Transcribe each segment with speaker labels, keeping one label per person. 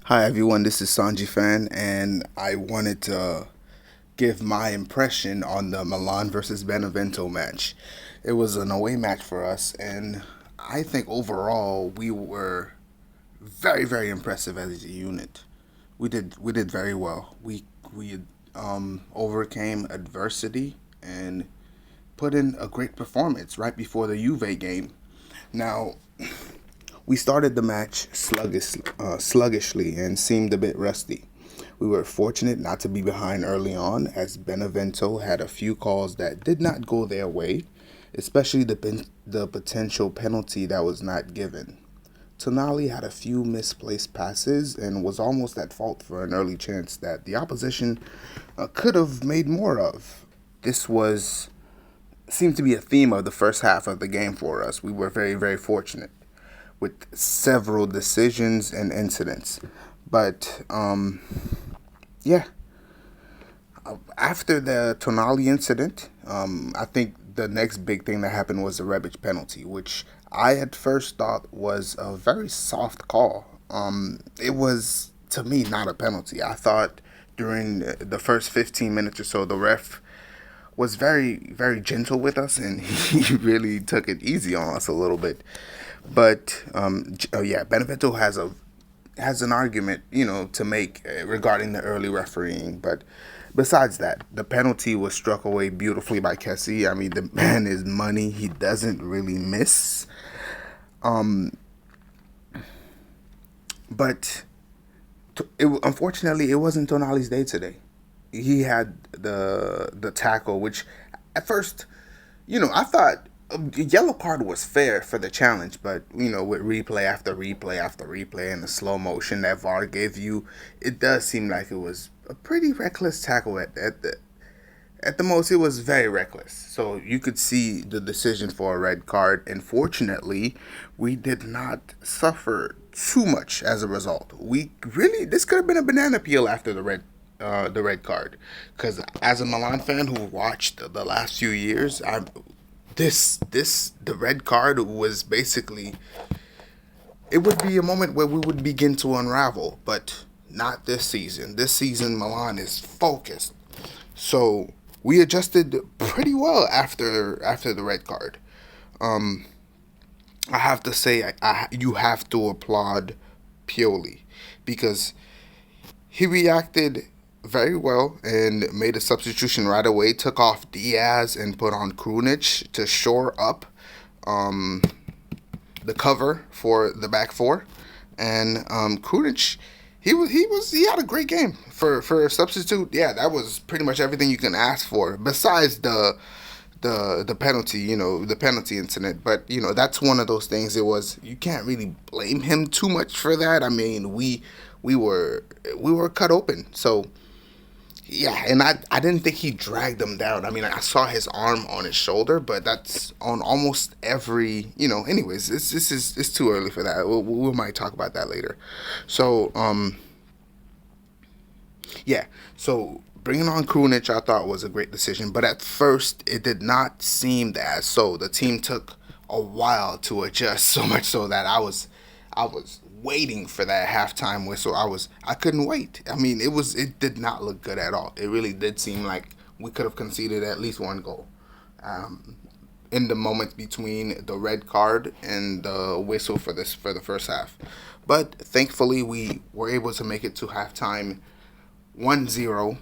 Speaker 1: Hi everyone, this is Sanji Fan, and I wanted to give my impression on the Milan versus Benevento match. It was an away match for us, and I think overall we were very impressive as a unit. We did very well. We overcame adversity and put in a great performance right before the Juve game. Now, we started the match sluggishly and seemed a bit rusty. We were fortunate not to be behind early on, as Benevento had a few calls that did not go their way, especially the potential penalty that was not given. Tonali had a few misplaced passes and was almost at fault for an early chance that the opposition could have made more of. This was seemed to be a theme of the first half of the game for us. We were very fortunate with several decisions and incidents. But yeah, after the Tonali incident, I think the next big thing that happened was the Rebic penalty, which I at first thought was a very soft call. It was, to me, not a penalty. I thought during the first 15 minutes or so, the ref was very gentle with us, and he really took it easy on us a little bit. But yeah, Benevento has an argument, to make regarding the early refereeing. But besides that, the penalty was struck away beautifully by Kessie. I mean, the man is money; he doesn't really miss. Um, but unfortunately, it wasn't Tonali's day today. He had the tackle, which at first, I thought a yellow card was fair for the challenge, but with replay after replay after replay and the slow motion that VAR gave you, it does seem like it was a pretty reckless tackle at the most. It was very reckless. So you could see the decision for a red card. And fortunately, we did not suffer too much as a result. We really This could have been a banana peel after the red card, because as a Milan fan who watched the last few years, the red card was basically, it would be a moment where we would begin to unravel, but not this season. This season, Milan is focused, so we adjusted pretty well after the red card. Um, I have to say, you have to applaud Pioli, because he reacted very well and made a substitution right away. Took off Diaz and put on Krunic to shore up um, the cover for the back four. And Krunic, he had a great game for a substitute. Yeah, that was pretty much everything you can ask for. Besides the penalty, the penalty incident. But that's one of those things. You can't really blame him too much for that. I mean, we were we were cut open. So yeah, and I didn't think he dragged him down. I mean, I saw his arm on his shoulder, but that's on almost every. Anyways, it's too early for that. We might talk about that later. So yeah, so bringing on Krunic, I thought was a great decision, but at first it did not seem as so. The team took a while to adjust, so much so that I was waiting for that halftime whistle. I couldn't wait. I mean, it did not look good at all. It really did seem like we could have conceded at least one goal. Um, in the moments between the red card and the whistle for the first half. But thankfully we were able to make it to halftime 1-0.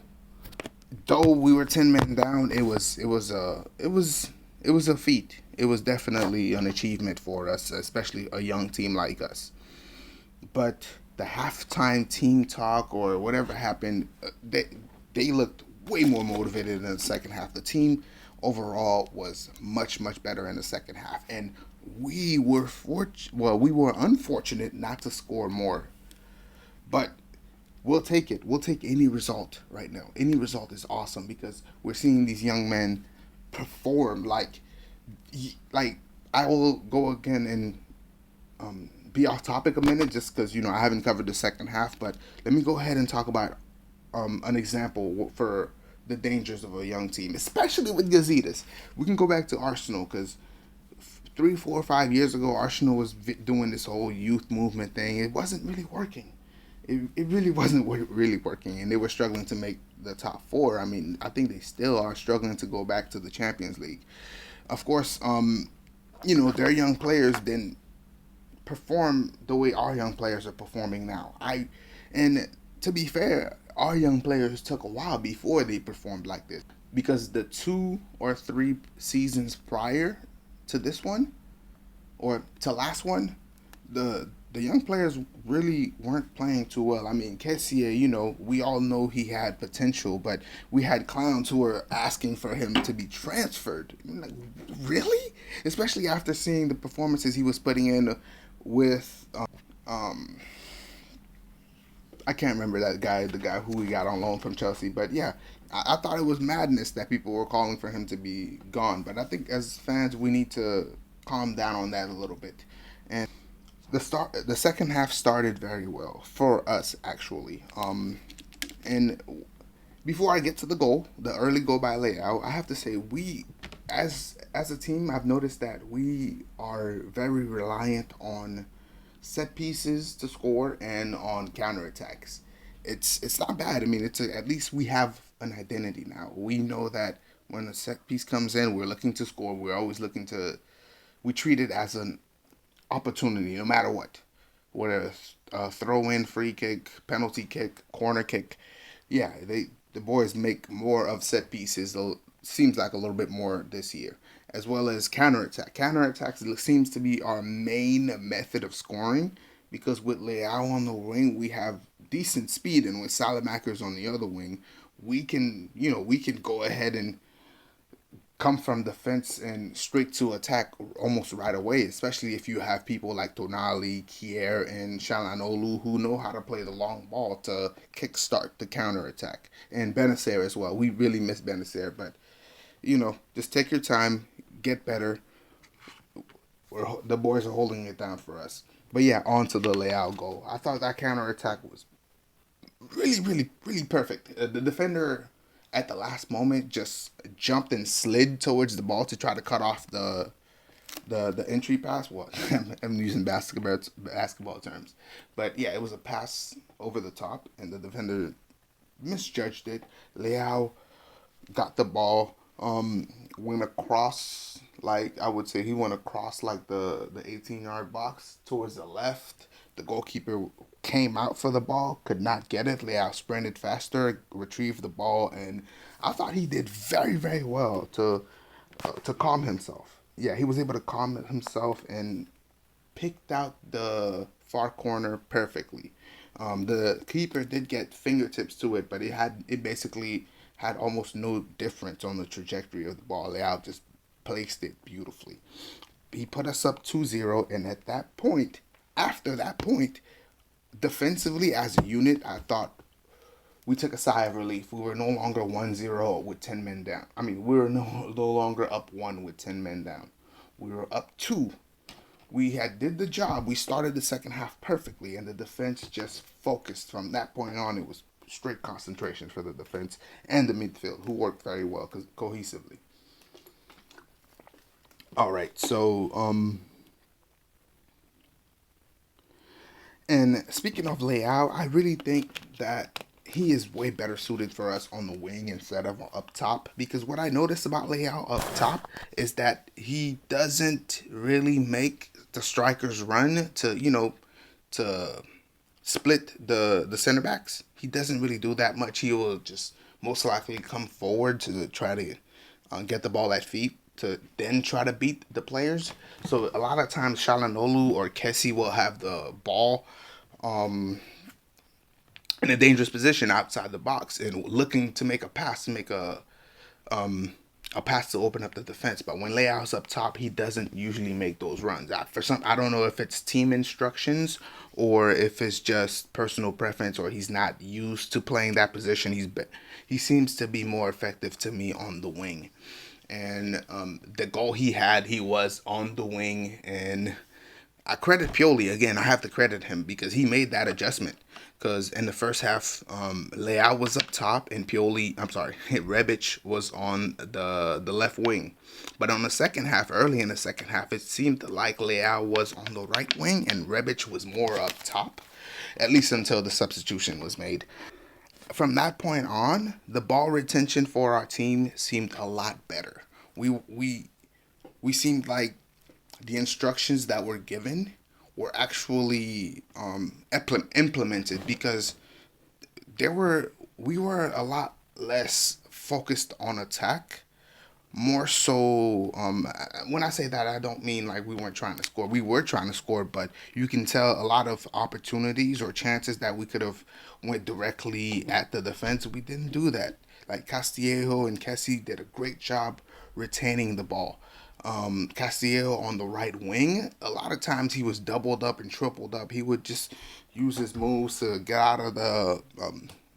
Speaker 1: Though we were 10 men down, it was a feat. It was definitely an achievement for us, especially a young team like us. But the halftime team talk or whatever happened, they looked way more motivated in the second half. The team overall was much better in the second half, and we were unfortunate not to score more, but we'll take it. We'll take any result right now. Any result is awesome because we're seeing these young men perform like I will go again and be off topic a minute just because I haven't covered the second half, but let me go ahead and talk about an example for the dangers of a young team, especially with Gazidis. We can go back to Arsenal because 3, 4, 5 years ago, Arsenal was doing this whole youth movement thing. It wasn't really working. it really wasn't really working, and they were struggling to make the top four. I mean, I think they still are struggling to go back to the Champions League. Of course, their young players didn't perform the way our young players are performing now. And to be fair, our young players took a while before they performed like this, because the 2 or 3 seasons prior to this one, or to last one, the young players really weren't playing too well. I mean, Kessie, we all know he had potential, but we had clowns who were asking for him to be transferred. Like, really? Especially after seeing the performances he was putting in with um I can't remember that guy, the guy who we got on loan from Chelsea, but yeah, I thought it was madness that people were calling for him to be gone. But I think as fans, we need to calm down on that a little bit. And the second half started very well for us, actually. And before I get to the goal, the early goal by Leao, I have to say we, as a team, I've noticed that we are very reliant on set pieces to score and on counterattacks. It's not bad. I mean, at least we have an identity now. We know that when a set piece comes in, we're looking to score. We're always looking to. We treat it as an opportunity, no matter what. Whether it's a throw in, free kick, penalty kick, corner kick. Yeah, the boys make more of set pieces. Seems like a little bit more this year, as well as counterattack. Counterattacks seems to be our main method of scoring, because with Leao on the wing, we have decent speed, and with Salamakers on the other wing, we can go ahead and come from defense and straight to attack almost right away, especially if you have people like Tonali, Kier, and Shalanolu who know how to play the long ball to kickstart the counterattack. And Benacer as well. We really miss Benacer, but just take your time, get better. The boys are holding it down for us. But yeah, on to the Leao goal. I thought that counterattack was really, really, really perfect. The defender at the last moment just jumped and slid towards the ball to try to cut off the entry pass. Well, I'm using basketball terms, but yeah, it was a pass over the top, and the defender misjudged it. Leao got the ball, went across, like I would say he went across like the 18-yard box towards the left. The goalkeeper came out for the ball, could not get it. Leao sprinted faster, retrieved the ball, and I thought he did very, very well to calm himself. Yeah, he was able to calm himself and picked out the far corner perfectly. The keeper did get fingertips to it, but it basically had almost no difference on the trajectory of the ball. Leao just placed it beautifully. He put us up 2-0, and after that point, defensively as a unit, I thought we took a sigh of relief. We were no longer 1-0 with 10 men down. I mean, we were no longer up 1 with 10 men down. We were up 2. We had did the job. We started the second half perfectly, and the defense just focused. From that point on, it was straight concentration for the defense and the midfield, who worked very well cohesively. All right, so and speaking of Leao, I really think that he is way better suited for us on the wing instead of up top. Because what I noticed about Leao up top is that he doesn't really make the strikers run to split the center backs. He doesn't really do that much. He will just most likely come forward to try to get the ball at feet to then try to beat the players. So a lot of times Shalanolu or Kessie will have the ball in a dangerous position outside the box and looking to make a pass, to make a pass to open up the defense. But when Leao's up top, he doesn't usually make those runs. I don't know if it's team instructions or if it's just personal preference, or he's not used to playing that position. He seems to be more effective to me on the wing. And the goal he was on the wing, and I credit Pioli again. I have to credit him because he made that adjustment. Because in the first half, Leao was up top and Rebic was on the left wing. But on the second half, early in the second half, it seemed like Leao was on the right wing and Rebic was more up top. at least until the substitution was made. From that point on, the ball retention for our team seemed a lot better. We seemed like the instructions that were given were actually implemented, because there were we were a lot less focused on attack, more so. When I say that, I don't mean like we weren't trying to score. We were trying to score, but you can tell a lot of opportunities or chances that we could have went directly at the defense. We didn't do that. Like Castillejo and Kessie did a great job retaining the ball. Castillejo on the right wing, a lot of times he was doubled up and tripled up. He would just use his moves to get out of the.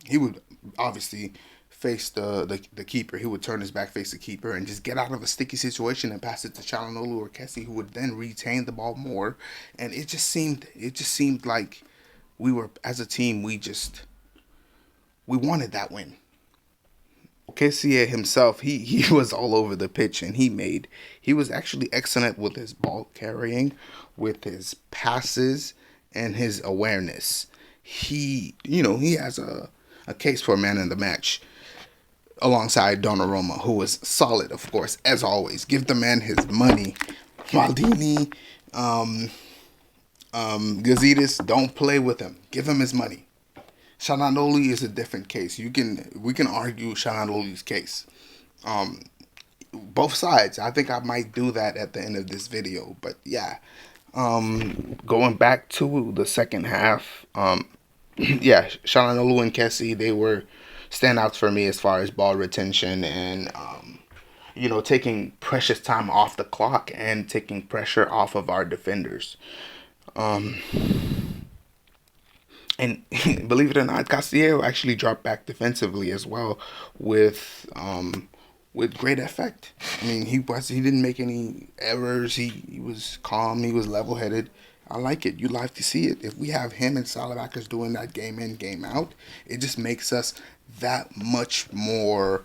Speaker 1: He would obviously face the keeper. He would turn his back, face the keeper, and just get out of a sticky situation and pass it to Chalanolu or Kessie, who would then retain the ball more. And it just seemed like we were, as a team, we wanted that win. Kessie himself, he was all over the pitch, and he was actually excellent with his ball carrying, with his passes, and his awareness. He has a case for a man in the match alongside Donnarumma, who was solid, of course, as always. Give the man his money. Maldini, Gazidis, don't play with him. Give him his money. Shalanoli is a different case. We can argue Shalanoli's case. Um, both sides. I think I might do that at the end of this video. But yeah, going back to the second half. Yeah, Shalanolu and Kessie, they were standouts for me as far as ball retention and taking precious time off the clock and taking pressure off of our defenders. Um, and believe it or not, Castillo actually dropped back defensively as well with with great effect. I mean, he didn't make any errors. He was calm. He was level headed. I like it. You like to see it. If we have him and Salavakas doing that game in, game out, it just makes us that much more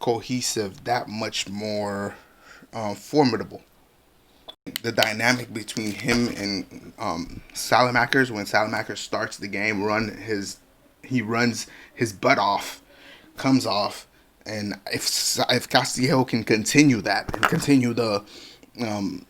Speaker 1: cohesive, that much more formidable. The dynamic between him and Salamakers, when Salamakers starts the game, he runs his butt off, comes off, and if Castillo can continue that and continue the um,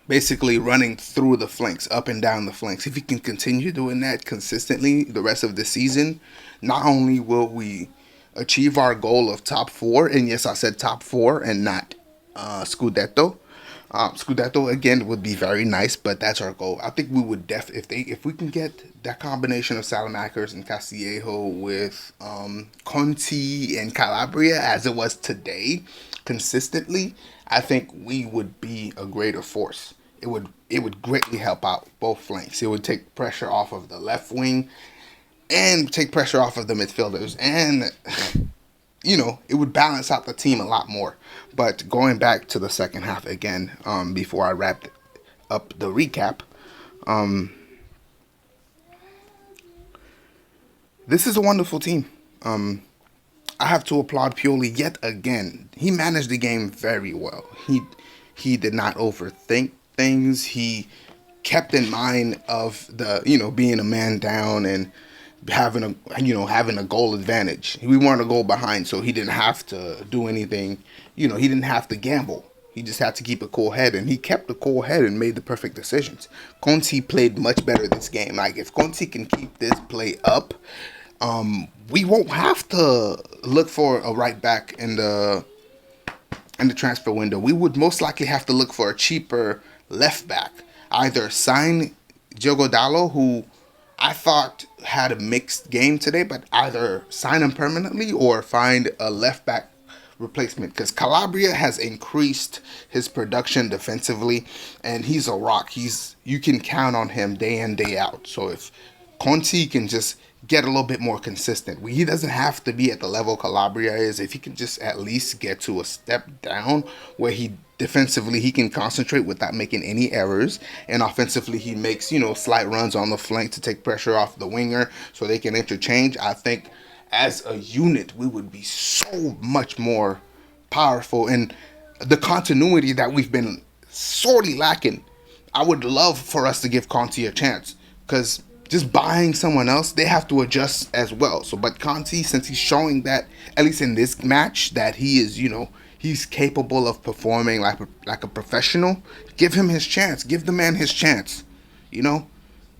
Speaker 1: basically running through the flanks, up and down the flanks. If he can continue doing that consistently the rest of the season, not only will we achieve our goal of top four, and yes, I said top four and not Scudetto. Scudetto again would be very nice, but that's our goal. I think we would if we can get that combination of Salamakers and Castillejo with Conti and Calabria as it was today, consistently, I think we would be a greater force. It would greatly help out both flanks. It would take pressure off of the left wing and take pressure off of the midfielders, and it would balance out the team a lot more. But going back to the second half again, before I wrap up the recap, um, this is a wonderful team. I have to applaud Pioli yet again. He managed the game very well. He did not overthink things. He kept in mind of the being a man down and having a goal advantage. We weren't a goal behind, so he didn't have to do anything. He didn't have to gamble. He just had to keep a cool head, and he kept a cool head and made the perfect decisions. Conti played much better this game. Like, if Conti can keep this play up, we won't have to look for a right back in the transfer window. We would most likely have to look for a cheaper left back. Either sign Diogo Dallo, who I thought had a mixed game today, but either sign him permanently or find a left back replacement, because Calabria has increased his production defensively, and he's a rock. You can count on him day in, day out. So if Conti can just get a little bit more consistent, he doesn't have to be at the level Calabria is. If he can just at least get to a step down where defensively he can concentrate without making any errors, and offensively he makes slight runs on the flank to take pressure off the winger so they can interchange, I think as a unit we would be so much more powerful, and the continuity that we've been sorely lacking. I would love for us to give Conti a chance, because just buying someone else, they have to adjust as well. So, but Conti, since he's showing that, at least in this match, that he is, he's capable of performing like a professional, give him his chance. Give the man his chance. You know,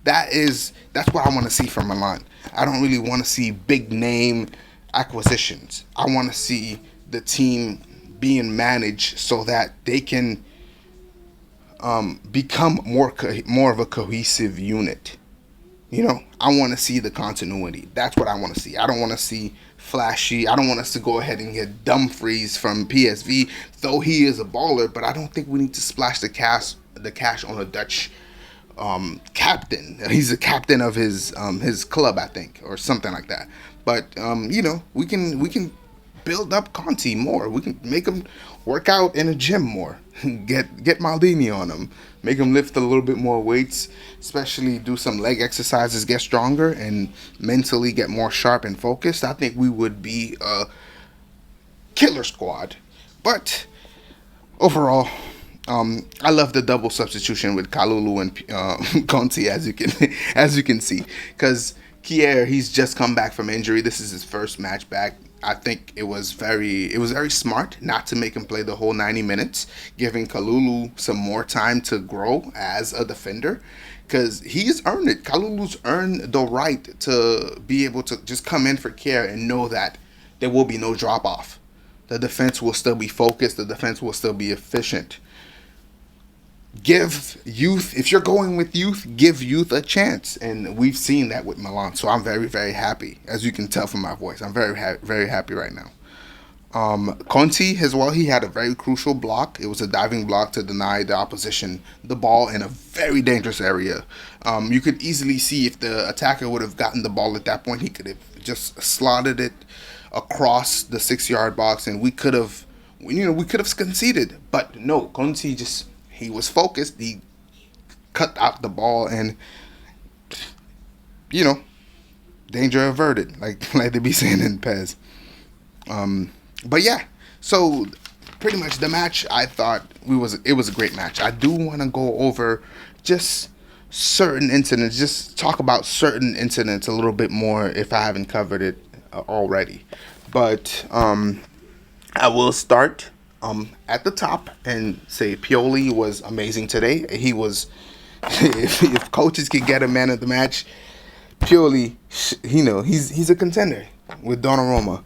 Speaker 1: that's what I want to see from Milan. I don't really want to see big name acquisitions. I want to see the team being managed so that they can become more of a cohesive unit. I want to see the continuity. That's what I want to see. I don't want to see flashy. I don't want us to go ahead and get Dumfries from PSV, though he is a baller. But I don't think we need to splash the cash on a Dutch captain. He's the captain of his club, I think, or something like that. But we can build up Conti more. We can make him work out in a gym more. Get Maldini on him. Make him lift a little bit more weights, especially do some leg exercises, get stronger, and mentally get more sharp and focused. I think we would be a killer squad. But overall, I love the double substitution with Kalulu and Conti, as you can see, because Kier, he's just come back from injury. This is his first match back. I think it was very smart not to make him play the whole 90 minutes, giving Kalulu some more time to grow as a defender, because he's earned it. Kalulu's earned the right to be able to just come in for care and know that there will be no drop off. The defense will still be focused. The defense will still be efficient. Give youth, if you're going with youth, give youth a chance, and we've seen that with Milan. So I'm very, very happy, as you can tell from my voice. I'm very happy right now. Conti as well, he had a very crucial block. It was a diving block to deny the opposition the ball in a very dangerous area. You could easily see if the attacker would have gotten the ball at that point, he could have just slotted it across the 6-yard box, and we could have conceded. But no, Conti just, he was focused. He cut out the ball, and you know, danger averted, like they be saying in Pez. But yeah, so pretty much the match, I thought it was a great match. I do want to go over just certain incidents, just talk about certain incidents a little bit more if I haven't covered it already. But I will start at the top and say Pioli was amazing today. He was, if coaches could get a man of the match, Pioli, he's a contender with Donnarumma.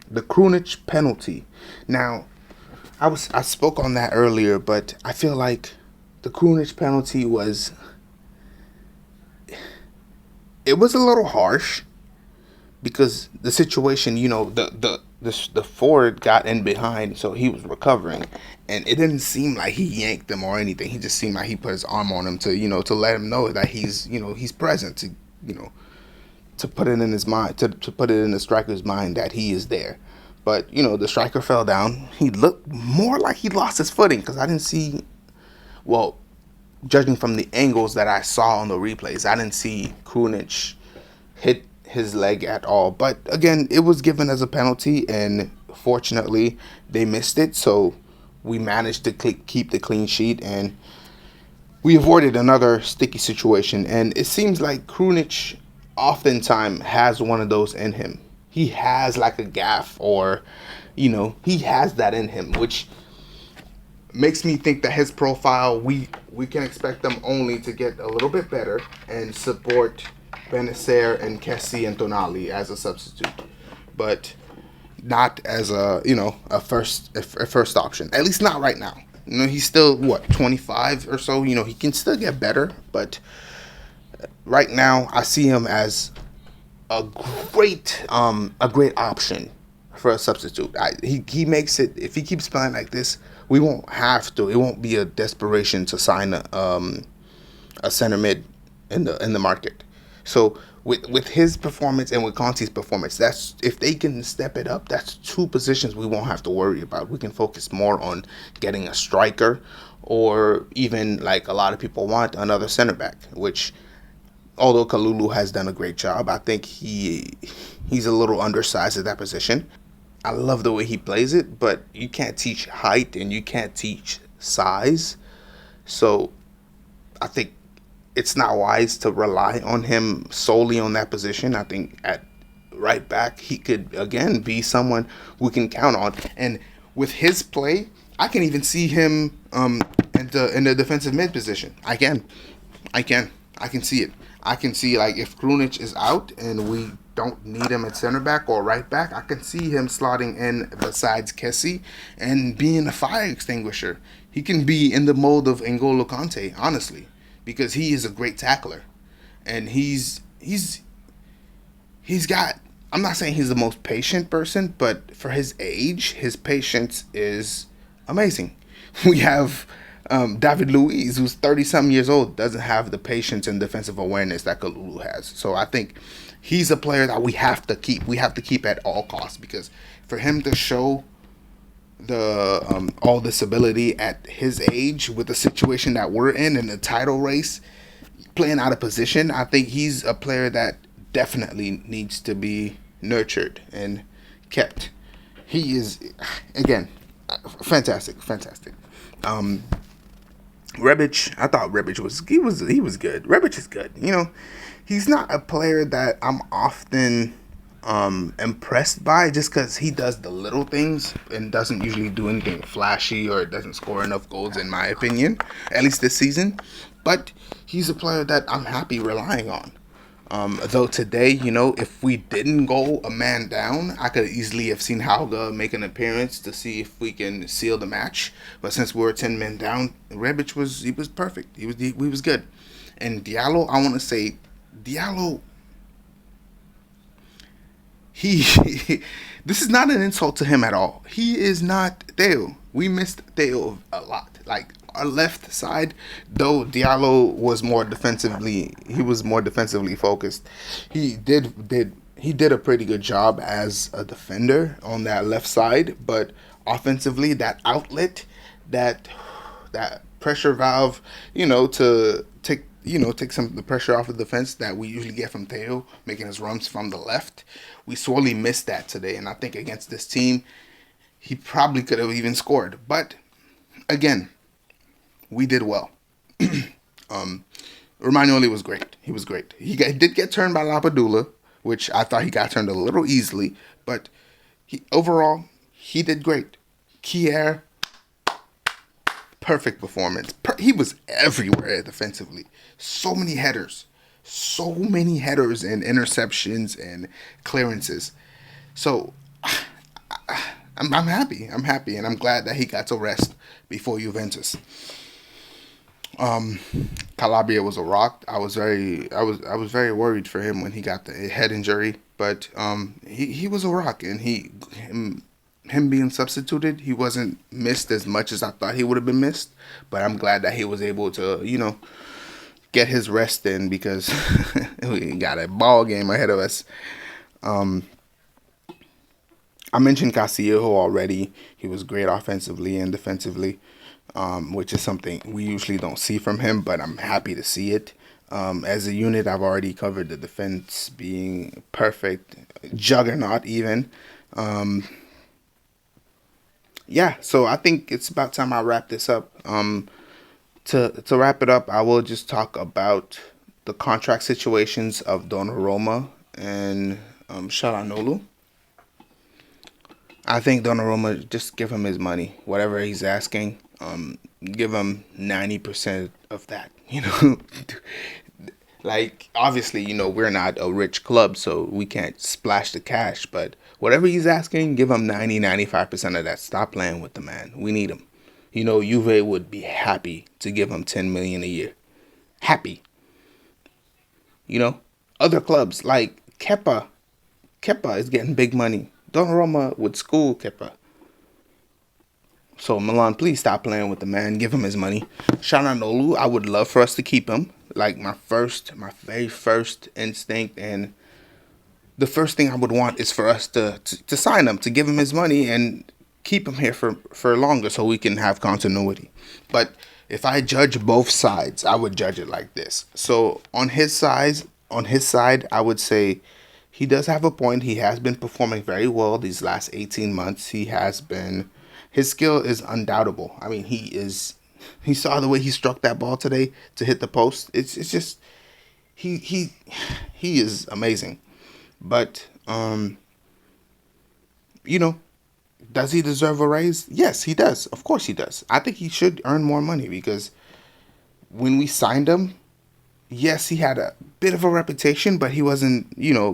Speaker 1: The Krunic penalty. Now, I spoke on that earlier, but I feel like the Krunic penalty was a little harsh because the situation, the forward got in behind, so he was recovering, and it didn't seem like he yanked him or anything. He just seemed like he put his arm on him to let him know that he's present, to put it in his mind, to put it in the striker's mind that he is there. But the striker fell down. He looked more like he lost his footing because I didn't see, well, judging from the angles that I saw on the replays, I didn't see Krunic hit his leg at all. But again, it was given as a penalty, and fortunately they missed it, so we managed to keep the clean sheet, and we avoided another sticky situation. And it seems like Krunic oftentimes has one of those in him. He has like a gaff, or he has that in him, which makes me think that his profile, we can expect them only to get a little bit better and support Benacer and Kessie and Tonali as a substitute, but not as a first option. At least not right now. He's still 25 or so. He can still get better, but right now I see him as a great option for a substitute. He makes it, if he keeps playing like this, we won't have to. It won't be a desperation to sign a center mid in the market. So with his performance and with Conti's performance, that's, if they can step it up, that's two positions we won't have to worry about. We can focus more on getting a striker, or even, like a lot of people want, another center back, which, although Kalulu has done a great job, I think he's a little undersized at that position. I love the way he plays it, but you can't teach height and you can't teach size. So I think it's not wise to rely on him solely on that position. I think at right back he could again be someone we can count on. And with his play, I can even see him in the defensive mid position. I can see it. I can see, like, if Krunic is out and we don't need him at center back or right back, I can see him slotting in besides Kessie and being a fire extinguisher. He can be in the mold of N'Golo Kante, honestly, because he is a great tackler, and he's got. I'm not saying he's the most patient person, but for his age, his patience is amazing. We have David Luiz, who's 30 something years old, doesn't have the patience and defensive awareness that Kalulu has. So I think he's a player that we have to keep. We have to keep at all costs, because for him to show the all this ability at his age with the situation that we're in the title race, playing out of position, I think he's a player that definitely needs to be nurtured and kept. He is, again, fantastic, fantastic. Rebic, I thought Rebic was good. Rebic is good. He's not a player that I'm often impressed by, just because he does the little things and doesn't usually do anything flashy or doesn't score enough goals, in my opinion, at least this season. But he's a player that I'm happy relying on. Though today, if we didn't go a man down, I could easily have seen Hauga make an appearance to see if we can seal the match. But since we were 10 men down, Rebic was perfect. He was good. And Diallo, I want to say, Diallo, he this is not an insult to him at all. He is not Theo. We missed Theo a lot. Like, our left side, though Diallo was more defensively, focused. He did a pretty good job as a defender on that left side, but offensively, that outlet, that pressure valve, to take some of the pressure off of the defense that we usually get from Theo, making his runs from the left. We sorely missed that today, and I think against this team, he probably could have even scored. But again, we did well. Romagnoli was great. He was great. Did get turned by Lapadula, which I thought he got turned a little easily, but overall, he did great. Kier, perfect performance. He was everywhere defensively. So many headers and interceptions and clearances. So I'm happy. And I'm glad that he got to rest before Juventus. Calabria was a rock. I was very worried for him when he got the head injury, but he was a rock, and him being substituted, he wasn't missed as much as I thought he would have been missed. But I'm glad that he was able to get his rest in, because we got a ball game ahead of us. I mentioned Casillo already. He was great offensively and defensively, which is something we usually don't see from him, but I'm happy to see it. As a unit, I've already covered the defense being perfect, juggernaut even. So I think it's about time I wrap this up. To wrap it up, I will just talk about the contract situations of Donnarumma and Shalanolu. I think Donnarumma, just give him his money, whatever he's asking. Give him 90% of that. Like, obviously, we're not a rich club, so we can't splash the cash. But whatever he's asking, give him 95% of that. Stop playing with the man. We need him. Juve would be happy to give him $10 million a year. Happy. Other clubs like Kepa is getting big money. Donnarumma would school Kepa. So Milan, please stop playing with the man. Give him his money. Shalanolu, I would love for us to keep him. Like, my very first instinct, and the first thing I would want is for us to sign him, to give him his money and keep him here for longer, so we can have continuity. But if I judge both sides, I would judge it like this. So on his side, I would say he does have a point. He has been performing very well these last 18 months. His skill is undoubtable. I mean, he is He saw the way he struck that ball today to hit the post. It's just he he he is amazing. But you know, does he deserve a raise? Yes, he does. Of course he does. I think he should earn more money because when we signed him, yes, he had a bit of a reputation, but he wasn't,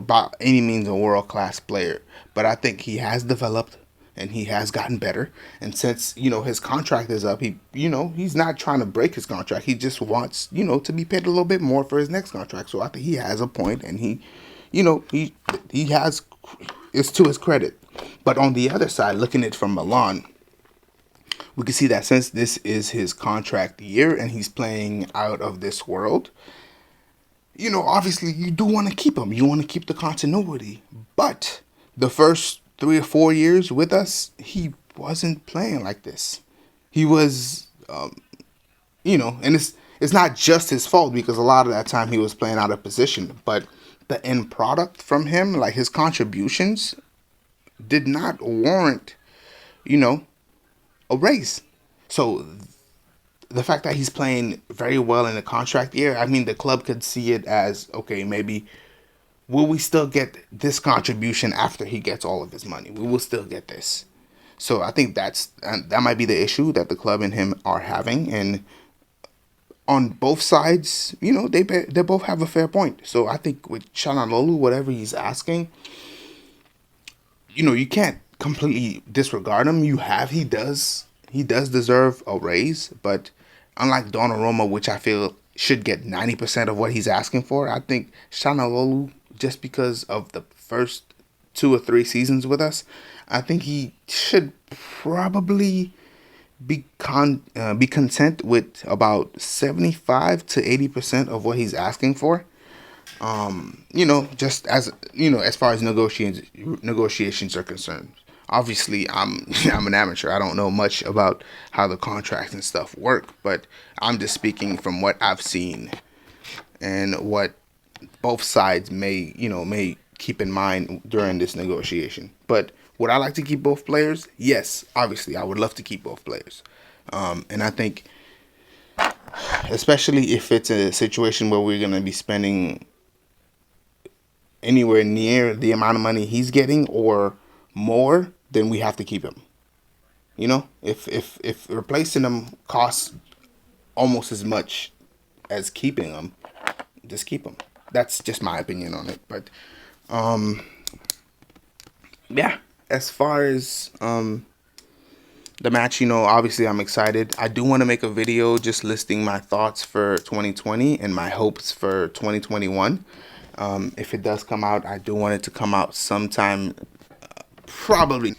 Speaker 1: by any means a world class player. But I think he has developed and he has gotten better. And since, his contract is up, he's not trying to break his contract. He just wants, to be paid a little bit more for his next contract. So I think he has a point and he has, it's to his credit. But on the other side, looking at it from Milan, we can see that since this is his contract year and he's playing out of this world, obviously you do want to keep him. You want to keep the continuity. But the first 3 or 4 years with us, he wasn't playing like this. He was, and it's not just his fault because a lot of that time he was playing out of position. But the end product from him, like his contributions, did not warrant, you know, a raise. So the fact that he's playing very well in the contract year, I mean, the club could see it as, okay, maybe will we still get this contribution after he gets all of his money? We will still get this. So I think that might be the issue that the club and him are having, and on both sides, they both have a fair point. So I think with Chanalolu, whatever he's asking, you can't completely disregard him. He does deserve a raise, but unlike Donnarumma, which I feel should get 90% of what he's asking for, I think Chanalolu, just because of the first 2 or 3 seasons with us, I think he should probably be content with about 75 to 80% of what he's asking for. Just as far as negotiations are concerned. Obviously, I'm I'm an amateur. I don't know much about how the contracts and stuff work, but I'm just speaking from what I've seen and what both sides may keep in mind during this negotiation. But would I like to keep both players? Yes, obviously, I would love to keep both players. And I think, especially if it's a situation where we're going to be spending anywhere near the amount of money he's getting or more, then we have to keep him. If replacing him costs almost as much as keeping him, just keep him. That's just my opinion on it. But yeah, as far as the match, obviously I'm excited. I do want to make a video just listing my thoughts for 2020 and my hopes for 2021. If it does come out, I do want it to come out sometime, probably